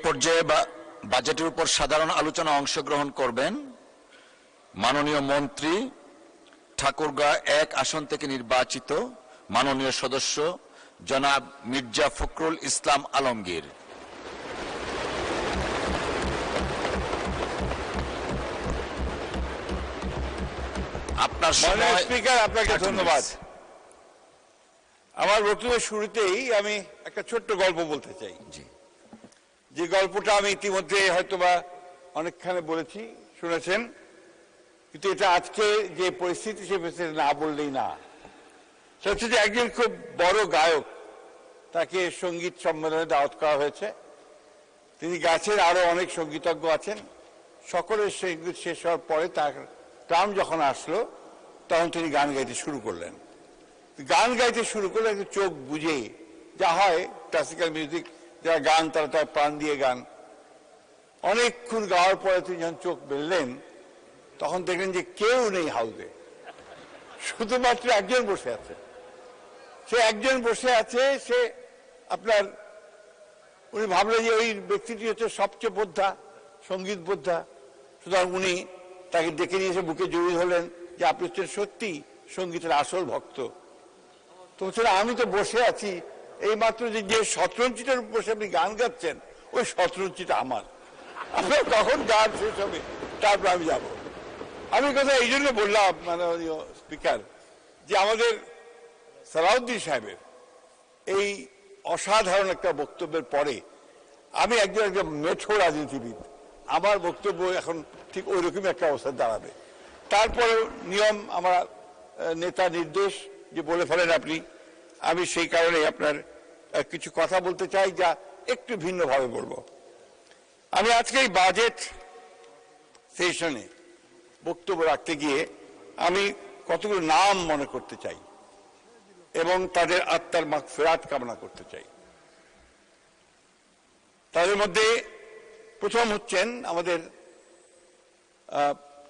পর্যায়ে বাজেটের উপর সাধারণ আলোচনা অংশগ্রহণ করবেন মাননীয় মন্ত্রী ঠাকুরগাঁও 1 আসন থেকে নির্বাচিত মাননীয় সদস্য জনাব মির্জা ফখরুল ইসলাম আলমগীর। আপনার সময়। স্পিকার, আপনাকে ধন্যবাদ। আমার বক্তব্যের শুরুতেই আমি একটা ছোট্ট গল্প বলতে চাই, যে গল্পটা আমি ইতিমধ্যে হয়তোবা অনেকখানে বলেছি, শুনেছেন, কিন্তু এটা আজকে যে পরিস্থিতি সে পরিস্থিতি না বললেই না। সেটা হচ্ছে যে একজন খুব বড় গায়ক, তাকে সঙ্গীত সম্মেলনে দাওয়াত করা হয়েছে। তিনি গাছের আরো অনেক সঙ্গীতজ্ঞ আছেন। সকলের সঙ্গীত শেষ হওয়ার পরে তার টার্ম যখন আসলো, তখন তিনি গান গাইতে শুরু করলেন। গান গাইতে শুরু করলে একটু চোখ বুঝে, যা হয় ক্লাসিক্যাল মিউজিক, যারা গান তারা তার প্রাণ দিয়ে গান। অনেকক্ষণ গাওয়ার পরে তিনি যখন চোখ মেললেন, তখন দেখলেন যে কেউ নেই হাউসে, শুধুমাত্র একজন বসে আছে। সে একজন বসে আছে, সে আপনার, উনি ভাবলেন যে ওই ব্যক্তিটি হচ্ছে সবচেয়ে বোদ্ধা, সঙ্গীত বোদ্ধা। সুতরাং উনি তাকে ডেকে নিয়ে এসে বুকে জড়িয়ে ধরলেন যে আপনি হচ্ছেন সত্যি সঙ্গীতের আসল ভক্ত। তো হচ্ছে আমি তো বসে আছি, এই মাত্র যে শতরঞ্চিটার উপর বসে আপনি গান গাচ্ছেন, ওই শতরঞ্চিটা আমার। আপনার কখন গান শেষ হবে, তারপর আমি যাব। আমি কথা এই জন্য বললাম মাননীয় স্পিকার, যে আমাদের সালাউদ্দিন সাহেবের এই অসাধারণ একটা বক্তব্যের পরে আমি একজন মেঠো রাজনীতিবিদ, আমার বক্তব্য এখন ঠিক ওই রকমই একটা অবস্থা দাঁড়াবে। তারপরে নিয়ম, আমার নেতা নির্দেশ যে বলে ফেলেন আপনি, আমি সেই কারণে আপনার কিছু কথা বলতে চাই, যা একটু ভিন্নভাবে বলবো। আমি আজকে এই বাজেট সেশনে বক্তব্য রাখতে গিয়ে আমি কতগুলো নাম মনে করতে চাই এবং তাদের আত্মার মাগফিরাত কামনা করতে চাই। তাদের মধ্যে প্রথম হচ্ছেন আমাদের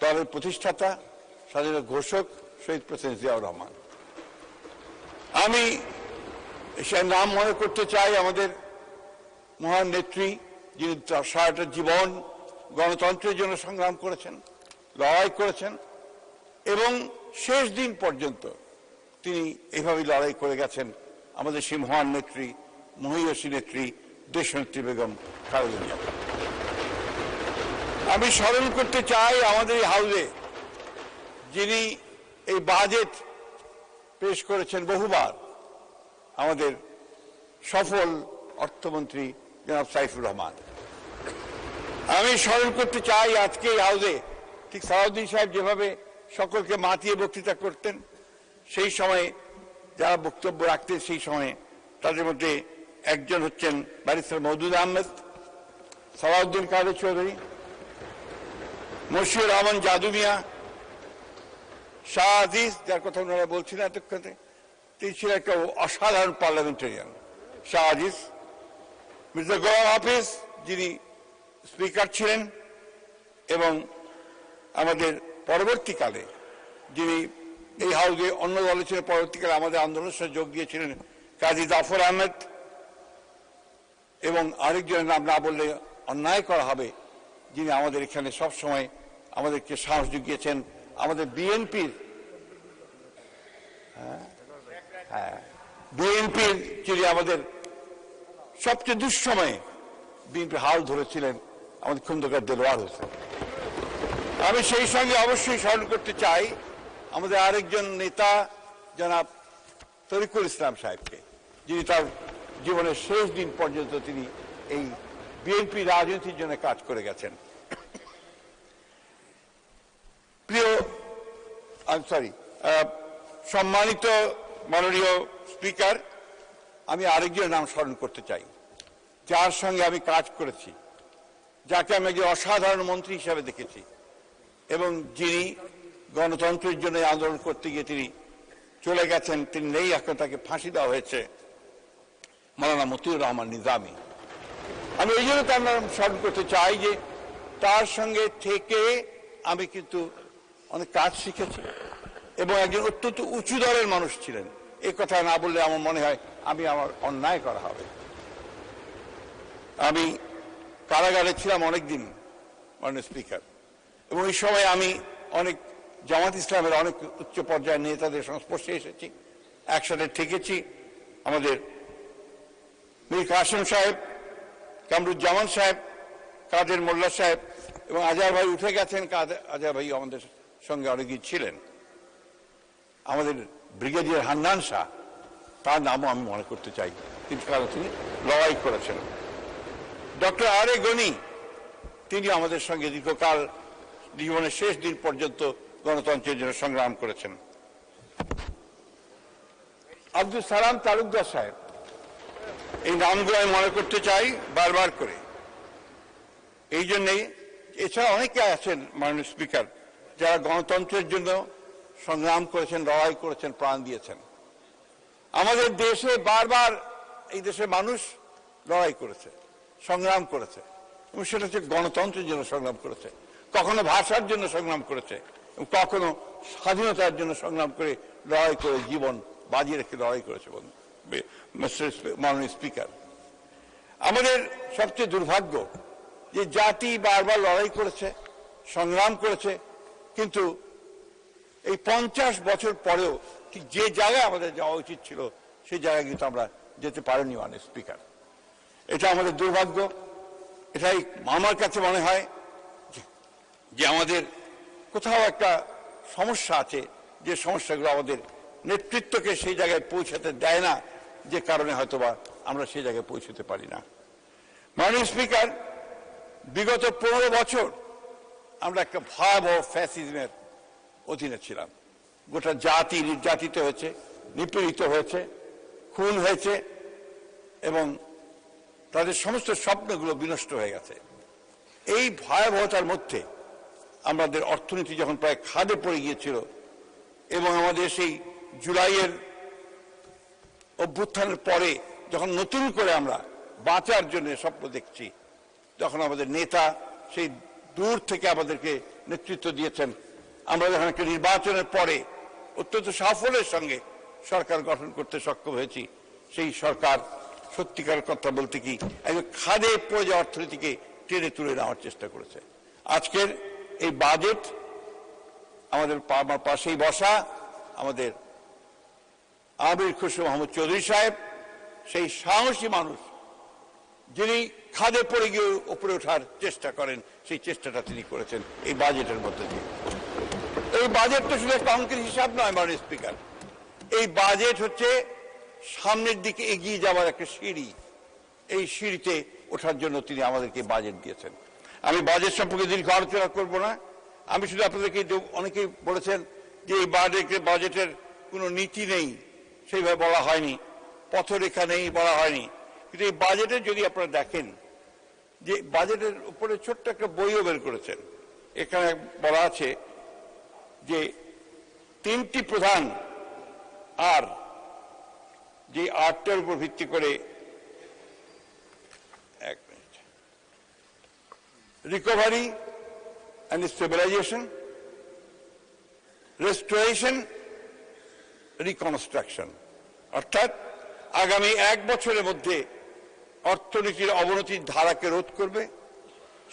দলের প্রতিষ্ঠাতা, স্বাধীনতা ঘোষক শহীদ প্রেসিডেন্ট জিয়াউর রহমান। আমি সে নাম মনে করতে চাই আমাদের মহান নেত্রী, যিনি সারাটা জীবন গণতন্ত্রের জন্য সংগ্রাম করেছেন, লড়াই করেছেন এবং শেষ দিন পর্যন্ত তিনি এভাবেই লড়াই করে গেছেন। আমাদের সেই মহান নেত্রী, মহিয়সী নেত্রী, দেশনেত্রী বেগম খালেদা জিয়া। আমি স্মরণ করতে চাই আমাদের এই হাউসে যিনি এই বাজেট পেশ করেছেন বহুবার, আমাদের সফল অর্থমন্ত্রী জনাব সাইফুর রহমান। আমি স্মরণ করতে চাই আজকে এই হাউসে ঠিক সালাউদ্দিন সাহেব যেভাবে সকলকে মাতিয়ে বক্তৃতা করতেন, সেই সময়ে যারা বক্তব্য রাখতেন সেই সময়ে তাদের মধ্যে একজন হচ্ছেন ব্যারিস্টার মওদুদ আহমেদ, সালাউদ্দিন কাদের চৌধুরী, মশিউর রহমান জাদু মিয়া, শাহ আজিজ, যার কথা ওনারা বলছিলেন এতক্ষণে, তিনি ছিলেন একটা অসাধারণ পার্লামেন্টারিয়ান। শাহ আজিজ, মির্জা গোলাম হাফিজ, যিনি স্পিকার ছিলেন এবং আমাদের পরবর্তীকালে যিনি এই হাউসে অন্য দলে ছিলেন, পরবর্তীকালে আমাদের আন্দোলনের সাথে যোগ দিয়েছিলেন কাজী জাফর আহমেদ, এবং আরেকজনের নাম না বললে অন্যায় করা হবে, যিনি আমাদের এখানে সব সময় আমাদেরকে সাহস জুগিয়েছেন, আমাদের বিএনপির যিনি আমাদের সবচেয়ে দুঃসময়ে বিএনপি হাল ধরেছিলেন, আমাদের খন্দকার দেলোয়ার হোসেন। আমি সেই সঙ্গে অবশ্যই স্মরণ করতে চাই আমাদের আরেকজন নেতা জনাব তরিকুল ইসলাম সাহেবকে, যিনি তার জীবনের শেষ দিন পর্যন্ত তিনি এই বিএনপি রাজনীতির জন্য কাজ করে গেছেন। প্রিয় সম্মানিত মাননীয় স্পিকার, আমি আরেকজনের নাম স্মরণ করতে চাই, যার সঙ্গে আমি কাজ করেছি, যাকে আমি একজন অসাধারণ মন্ত্রী হিসাবে দেখেছি এবং যিনি গণতন্ত্রের জন্য আন্দোলন করতে গিয়ে তিনি চলে গেছেন, তিনি নেই এখন, তাকে ফাঁসি দেওয়া হয়েছে, মাওলানা মতিউর রহমান নিজামী। আমি এই জন্য তার নাম স্মরণ করতে চাই যে তার সঙ্গে থেকে আমি কিন্তু অনেক কাজ শিখেছি এবং একজন অত্যন্ত উঁচু দলের মানুষ ছিলেন। এই কথা না বললে আমার মনে হয় আমার অন্যায় করা হবে। আমি কারাগারে ছিলাম অনেক দিন মাননীয় স্পিকার, এবং এই সময় আমি অনেক জামাত ইসলামের অনেক উচ্চ পর্যায়ের নেতাদের সংস্পর্শে এসেছি, একসাথে থেকেছি। আমাদের মীর কাসেম সাহেব, কামরুজ্জামান সাহেব, কাদের মোল্লা সাহেব এবং আজহার ভাই উঠে গেছেন, আজহার ভাই আমাদের সঙ্গে অনেকদিন ছিলেন। আমাদের ব্রিগেডিয়ার হান্নান শাহ, তার নামও আমি মনে করতে চাই, কিন্তু কারণ তিনি লড়াই করেছেন। ডক্টর আর এ গনি, তিনি আমাদের সঙ্গে দীর্ঘকাল জীবনের শেষ দিন পর্যন্ত গণতন্ত্রের জন্য সংগ্রাম করেছেন। আব্দুল সালাম তালুকদার সাহেব, এই নামগুলো আমি মনে করতে চাই বারবার করে এই জন্যেই। এছাড়া অনেকে আছেন মাননীয় স্পিকার, যারা গণতন্ত্রের জন্য সংগ্রাম করেছেন, লড়াই করেছেন, প্রাণ দিয়েছেন। আমাদের দেশে বারবার এই দেশের মানুষ লড়াই করেছে, সংগ্রাম করেছে, এবং সেটা হচ্ছে গণতন্ত্রের জন্য সংগ্রাম করেছে, কখনো ভাষার জন্য সংগ্রাম করেছে, এবং কখনো স্বাধীনতার জন্য সংগ্রাম করে লড়াই করে জীবন বাজি রেখে লড়াই করেছে। মাননীয় স্পিকার, আমাদের সবচেয়ে দুর্ভাগ্য যে জাতি বারবার লড়াই করেছে, সংগ্রাম করেছে, কিন্তু এই 50 বছর পরেও ঠিক যে জায়গায় আমাদের যাওয়া উচিত ছিল সেই জায়গায় কিন্তু আমরা যেতে পারিনি মাননীয় স্পিকার। এটা আমাদের দুর্ভাগ্য। এটাই আমার কাছে মনে হয় যে আমাদের কোথাও একটা সমস্যা আছে, যে সমস্যাগুলো আমাদের নেতৃত্বকে সেই জায়গায় পৌঁছাতে দেয় না, যে কারণে হয়তোবা আমরা সেই জায়গায় পৌঁছতে পারি না। মাননীয় স্পিকার, বিগত 15 বছর আমরা একটা ভয়াবহ ফ্যাসিজমের অধীনে ছিলাম। গোটা জাতি নির্যাতিত হয়েছে, নিপীড়িত হয়েছে, খুন হয়েছে, এবং তাদের সমস্ত স্বপ্নগুলো বিনষ্ট হয়ে গেছে। এই ভয়াবহতার মধ্যে আমাদের অর্থনীতি যখন প্রায় খাদে পড়ে গিয়েছিল, এবং আমাদের সেই জুলাইয়ের অভ্যুত্থানের পরে যখন নতুন করে আমরা বাঁচার জন্য স্বপ্ন দেখছি, যখন আমাদের নেতা সেই দূর থেকে আমাদেরকে নেতৃত্ব দিয়েছেন, আমরা যখন একটা নির্বাচনের পরে অত্যন্ত সাফল্যের সঙ্গে সরকার গঠন করতে সক্ষম হয়েছি, সেই সরকার সত্যিকার কথা বলতে কি একদম খাদে পড়ে যাওয়া অর্থনীতিকে টেনে তুলে নেওয়ার চেষ্টা করেছে। আজকের এই বাজেট, আমাদের আমার পাশেই বসা আমাদের আমির খুশরো মোহাম্মদ চৌধুরী সাহেব, সেই সাহসী মানুষ যিনি খাদে পড়ে গিয়ে উপরে ওঠার চেষ্টা করেন, সেই চেষ্টাটা তিনি করেছেন এই বাজেটের মধ্যে দিয়ে। এই বাজেটটা শুধু একটা অঙ্কের হিসাব নয় মাননীয় স্পিকার, এই বাজেট হচ্ছে সামনের দিকে এগিয়ে যাওয়ার একটা সিঁড়ি। এই সিঁড়িতে ওঠার জন্য তিনি আমাদেরকে বাজেট দিয়েছেন। আমি বাজেট সম্পর্কে দীর্ঘ আলোচনা করব না, আমি শুধু আপনাদেরকে, অনেকেই বলেছেন যে এই বাজেটের কোনো নীতি নেই, সেইভাবে বলা হয়নি, পথরেখা নেই বলা হয়নি, কিন্তু এই বাজেটে যদি আপনারা দেখেন যে বাজেটের উপরে ছোট্ট একটা বইও বের করেছেন। এখানে বলা আছে যে 3টি প্রধান আর, যে আর্টটার উপর ভিত্তি করে, এক minute, recovery and stabilisation, restoration, reconstruction, অর্থাৎ আগামী 1 বছরের মধ্যে অর্থনীতির অবনতির ধারাকে রোধ করবে,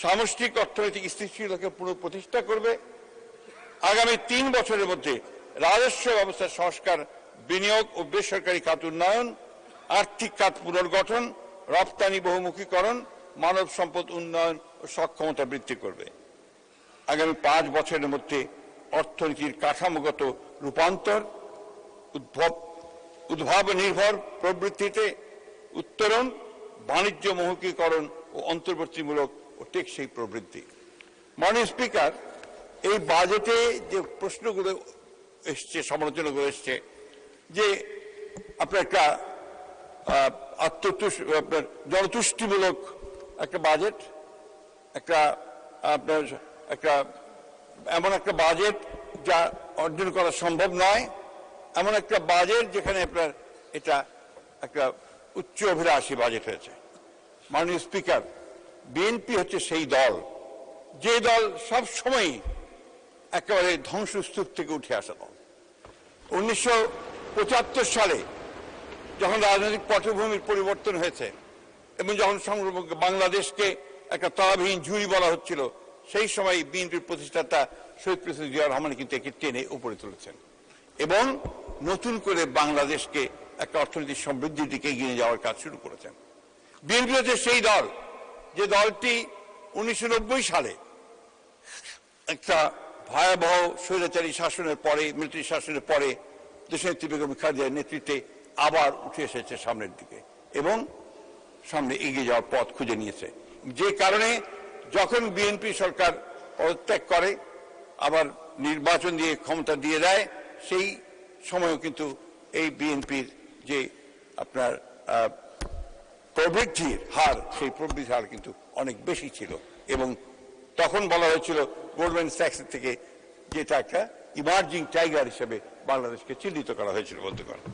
সামষ্টিক অর্থনৈতিক স্থিতিশীলতাকে পুনঃপ্রতিষ্ঠা করবে, আগামী 3 বছরের মধ্যে রাজস্ব ব্যবস্থার সংস্কার, বিনিয়োগ ও বেসরকারি খাত উন্নয়ন, আর্থিক খাত পুনর্গঠন, রপ্তানি বহুমুখীকরণ, মানব সম্পদ উন্নয়ন ও সক্ষমতা বৃদ্ধি করবে। আগামী 5 বছরের মধ্যে অর্থনীতির কাঠামোগত রূপান্তর, উদ্ভাবন নির্ভর প্রবৃত্তিতে উত্তরণ, বাণিজ্য বহুমুখীকরণ ও অন্তর্বর্তীমূলক ও টেকসই প্রবৃদ্ধি। মাননীয় স্পিকার, এই বাজেটে যে প্রশ্নগুলো এসছে, সমালোচনাগুলো এসছে, যে আপনার একটা আপনার জনতুষ্টিমূলক একটা বাজেট, একটা আপনার একটা এমন একটা বাজেট যা অর্জন করা সম্ভব নয়, এমন একটা বাজেট যেখানে আপনার এটা একটা উচ্চ অভিলাষী বাজেট হয়েছে। মাননীয় স্পিকার, বিএনপি হচ্ছে সেই দল, যে দল সব সময় একেবারে ধ্বংসস্তূপ থেকে উঠে আসা দল। 1975 সালে যখন রাজনৈতিক পটভূমির পরিবর্তন হয়েছে এবং যখন বাংলাদেশকে একটা তলাবিহীন ঝুড়ি বলা হচ্ছিল, সেই সময় বিএনপির প্রতিষ্ঠাতা শহীদ প্রেসিডেন্ট জিয়াউর রহমান কিন্তু একে টেনে উপরে তুলেছেন এবং নতুন করে বাংলাদেশকে একটা অর্থনৈতিক সমৃদ্ধির দিকে এগিয়ে যাওয়ার কাজ শুরু করেছেন। বিএনপি হচ্ছে সেই দল যে দলটি 1990 সালে একটা ভয়াবহ স্বৈরাচারী শাসনের পরে, মিলিটারি শাসনের পরে দেশনেত্রী বেগম খালেদার নেতৃত্বে আবার উঠে এসেছে সামনের দিকে এবং সামনে এগিয়ে যাওয়ার পথ খুঁজে নিয়েছে। যে কারণে যখন বিএনপি সরকার পদত্যাগ করে, আবার নির্বাচন দিয়ে ক্ষমতা দিয়ে দেয়, সেই সময়ও কিন্তু এই বিএনপির যে আপনার প্রবৃদ্ধির হার, সেই প্রবৃদ্ধির হার কিন্তু অনেক বেশি ছিল এবং তখন বলা হয়েছিল গোল্ডম্যান স্যাক্স থেকে, যেটা একটা ইমার্জিং টাইগার হিসেবে বাংলাদেশকে চিহ্নিত করা হয়েছিল বলতে পারেন।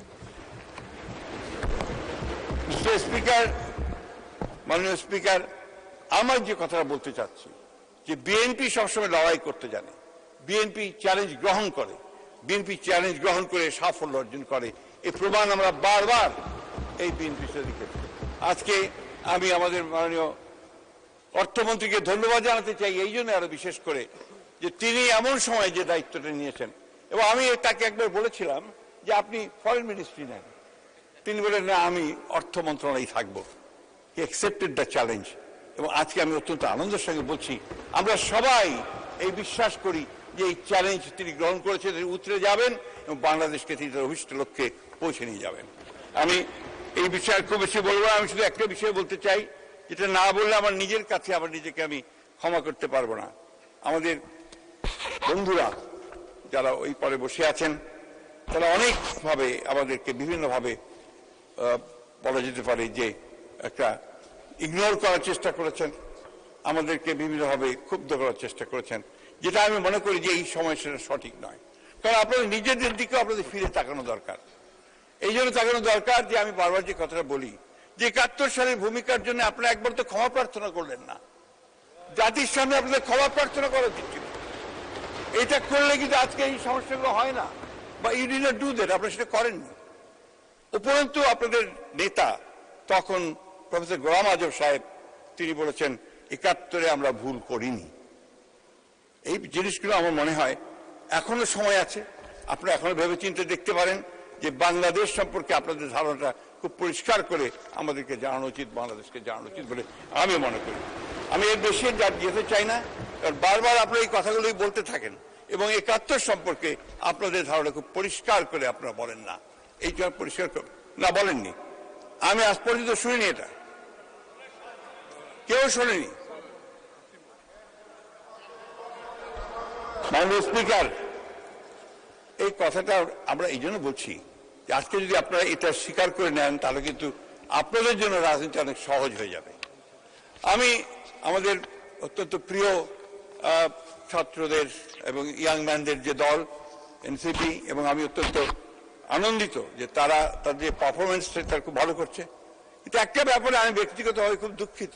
মিস্টার স্পিকার, মাননীয় স্পিকার, আমার যে কথাটা বলতে চাচ্ছি যে বিএনপি সবসময় লড়াই করতে জানে, বিএনপি চ্যালেঞ্জ গ্রহণ করে, বিএনপি চ্যালেঞ্জ গ্রহণ করে সাফল্য অর্জন করে, এই প্রমাণ আমরা বারবার এই বিএনপির সাথে দেখেছি। আজকে আমি আমাদের মাননীয় অর্থমন্ত্রীকে ধন্যবাদ জানাতে চাই এই জন্য আরো বিশেষ করে যে তিনি এমন সময় যে দায়িত্বটা নিয়েছেন, এবং আমি তাকে একবার বলেছিলাম যে আপনি ফরেন মিনিস্ট্রি নেন, তিনি বলেন না আমি অর্থ মন্ত্রণালয়ে থাকবো। হি অ্যাকসেপ্টেড দ্য চ্যালেঞ্জ এবং আজকে আমি অত্যন্ত আনন্দের সঙ্গে বলছি আমরা সবাই এই বিশ্বাস করি যে এই চ্যালেঞ্জ তিনি গ্রহণ করেছেন, তিনি উতরে যাবেন এবং বাংলাদেশকে তিনি তার অভিষ্ট লক্ষ্যে পৌঁছে নিয়ে যাবেন। আমি এই বিষয়ে খুব বেশি বলবো না, আমি শুধু একটা বিষয় বলতে চাই যেটা না বললে আমার নিজের কাছে আমার নিজেকে আমি ক্ষমা করতে পারবো না। আমাদের বন্ধুরা যারা ওই পরে বসে আছেন তারা অনেকভাবে আমাদেরকে বিভিন্নভাবে বলা যেতে পারে যে একটা ইগনোর করার চেষ্টা করেছেন, আমাদেরকে বিভিন্নভাবে ক্ষুব্ধ করার চেষ্টা করেছেন, যেটা আমি মনে করি যে এই সময় সেটা সঠিক নয়। কারণ আপনাদের নিজেদের দিকেও আপনাদের ফিরে তাকানো দরকার। এই জন্য তাকানো দরকার যে আমি বারবার যে কথাটা বলি যে 71 সালের ভূমিকার জন্য আপনারা একবার তো ক্ষমা প্রার্থনা করলেন না, জাতির সামনে আপনাদের ক্ষমা প্রার্থনা করা উচিত ছিল। এটা করলে কিন্তু আজকে এই সমস্যাগুলো হয় না, বা you did not do that, আপনারা সেটা করেননি। উপরন্তু আপনাদের নেতা তখন প্রফেসর গোলাম আজম সাহেব তিনি বলেছেন 71-এ আমরা ভুল করিনি। এই জিনিসগুলো আমার মনে হয় এখনো সময় আছে, আপনারা এখনো ভেবে চিন্তে দেখতে পারেন যে বাংলাদেশ সম্পর্কে আপনাদের ধারণাটা খুব পরিষ্কার করে আমাদেরকে জানানো উচিত, বাংলাদেশকে জানানো উচিত বলে আমি মনে করি। আমি এর বেশি যেতে চাই না, কারণ বারবার আপনারা এই কথাগুলোই বলতে থাকেন এবং 71 সম্পর্কে আপনাদের ধারণা খুব পরিষ্কার করে আপনারা বলেন না। এই জন্য পরিষ্কার না বলেননি, আমি আজ পর্যন্ত শুনিনি, এটা কেউ শোনেনি। মাননীয় স্পিকার, এই কথাটা আমরা এই জন্য বলছি যে আজকে যদি আপনারা এটা স্বীকার করে নেন তাহলে কিন্তু আপনাদের জন্য রাজনীতি অনেক সহজ হয়ে যাবে। আমি আমাদের অত্যন্ত প্রিয় ছাত্রদের এবং ইয়াং ম্যানদের যে দল এনসিপি, এবং আমি অত্যন্ত আনন্দিত যে তারা তাদের পারফরমেন্স তারা খুব ভালো করছে, কিন্তু একটা ব্যাপারে আমি ব্যক্তিগতভাবে খুব দুঃখিত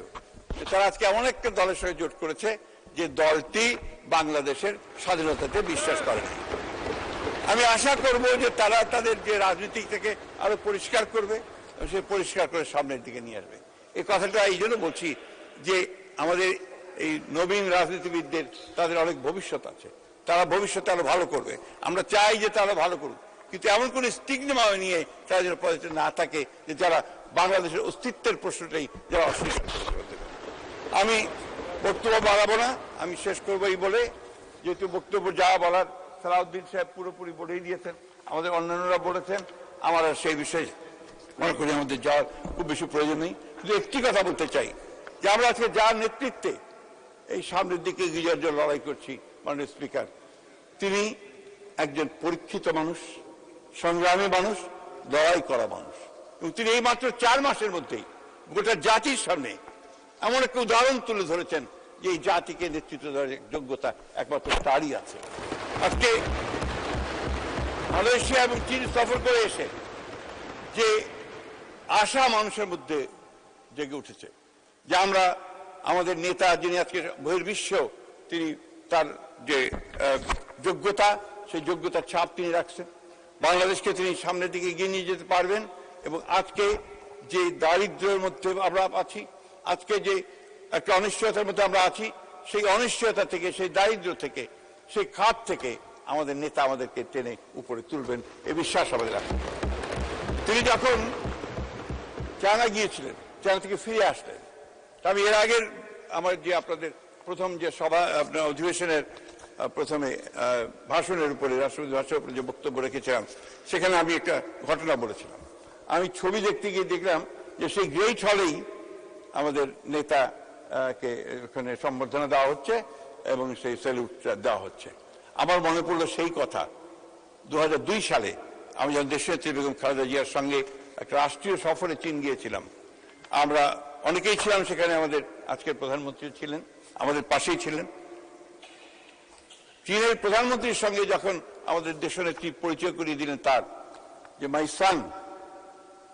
যে তারা আজকে এমন একটা দলের সঙ্গে জোট করেছে যে দলটি বাংলাদেশের স্বাধীনতাতে বিশ্বাস করে না। আমি আশা করব যে তারা তাদের যে রাজনীতি থেকে আরো পরিষ্কার করবে, সে পরিষ্কার করে সামনের দিকে নিয়ে আসবে। এই কথাটা এই জন্য বলছি যে আমাদের এই নবীন রাজনীতিবিদদের তাদের অনেক ভবিষ্যৎ আছে, তারা ভবিষ্যতে আরো ভালো করবে, আমরা চাই যে তারা ভালো করুক, কিন্তু এমন কোন স্টিগমা নিয়ে তারা যেন পদে না থাকে যে যারা বাংলাদেশের অস্তিত্বের প্রশ্নটাই যারা অস্বীকার করতে। আমি বক্তব্য বাড়াবো না, আমি শেষ করবো এই বলে, যেহেতু বক্তব্য যা বলার সালাউদ্দিন সাহেব পুরোপুরি বলেই দিয়েছেন, আমাদের অন্যান্যরা বলেছেন, আমার আর সেই বিষয়ে মনে করি আমাদের যাওয়ার খুব বেশি প্রয়োজন নেই। শুধু একটি কথা বলতে চাই যে আমরা আজকে যার নেতৃত্বে এই সামনের দিকে এগিয়ে যাওয়ার জন্য লড়াই করছি, মাননীয় স্পিকার, তিনি একজন পরীক্ষিত মানুষ, সংগ্রামী মানুষ, লড়াই করা মানুষ, এবং তিনি এই মাত্র 4 মাসের মধ্যেই গোটা জাতির সামনে এমন একটা উদাহরণ তুলে ধরেছেন যে এই জাতিকে নেতৃত্ব দেওয়ার যোগ্যতা একমাত্র তারই আছে। আজকে মালয়েশিয়া এবং চীন সফর করে এসে যে আশা মানুষের মধ্যে জেগে উঠেছে যে আমরা আমাদের নেতা যিনি আজকে বহির্বিশ্ব, তিনি তার যে যোগ্যতা, সেই যোগ্যতার ছাপ তিনি রাখছেন, বাংলাদেশকে তিনি সামনের দিকে এগিয়ে নিয়ে যেতে পারবেন। এবং আজকে যে দারিদ্র্যের মধ্যে আমরা আছি, আজকে যে একটা অনিশ্চয়তার মধ্যে আমরা আছি। সেই অনিশ্চয়তা থেকে, সেই দারিদ্র্য থেকে, সেই খাত থেকে আমাদের নেতা আমাদেরকে টেনে উপরে তুলবেন, এই বিশ্বাস আমাদের আছে। তিনি যখন চায়না গিয়েছিলেন, চায়না থেকে ফিরে আসলেন, আমি এর আগের আমার যে আপনাদের প্রথম যে সভা আপনার অধিবেশনের প্রথমে ভাষণের উপরে, রাষ্ট্রপতি ভাষণের উপরে যে বক্তব্য রেখেছিলাম, সেখানে আমি একটা ঘটনা বলেছিলাম। আমি ছবি দেখতে গিয়ে দেখলাম যে সেই গ্রেট হলেই আমাদের নেতাকে ওখানে সম্বর্ধনা দেওয়া হচ্ছে এবং সেই স্যালুটটা দেওয়া হচ্ছে। আমার মনে পড়লো সেই কথা 2002 সালে আমি যখন দেশনেত্রী বেগম খালেদা জিয়ার সঙ্গে একটা রাষ্ট্রীয় সফরে চীন গিয়েছিলাম। আমরা অনেকেই ছিলাম সেখানে, আমাদের আজকের প্রধানমন্ত্রী ছিলেন, আমাদের পাশেই ছিলেন। চীনের প্রধানমন্ত্রীর সঙ্গে যখন আমাদের দেশনেত্রী পরিচয় করিয়ে দিলেন তার যে মাই সান,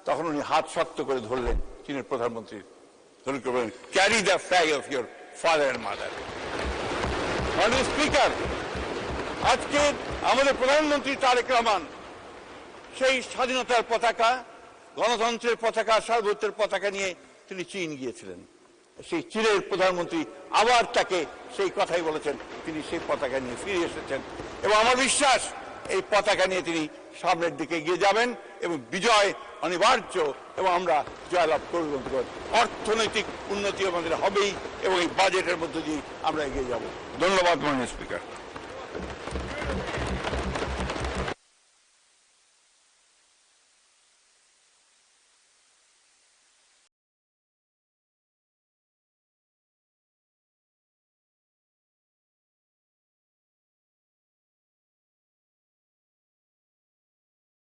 তখন উনি হাত শক্ত করে ধরলেন চীনের প্রধানমন্ত্রী, ধরে বললেন, carry the flag of your father and mother. মাননীয় স্পিকার, আজকে আমাদের প্রধানমন্ত্রী তারেক রহমান সেই স্বাধীনতার পতাকা, গণতন্ত্রের পতাকা, সার্বভৌমত্বের পতাকা নিয়ে তিনি চীন গিয়েছিলেন। সেই চীনের প্রধানমন্ত্রী আবার তাকে সেই কথাই বলেছেন, তিনি সেই পতাকা নিয়ে ফিরে এসেছেন এবং আমার বিশ্বাস এই পতাকা নিয়ে তিনি সামনের দিকে এগিয়ে যাবেন এবং বিজয় অনিবার্য এবং আমরা জয়লাভ করব। অর্থনৈতিক উন্নতি আমাদের হবেই এবং এই বাজেটের মধ্য দিয়ে আমরা এগিয়ে যাব। ধন্যবাদ মাননীয় স্পিকার।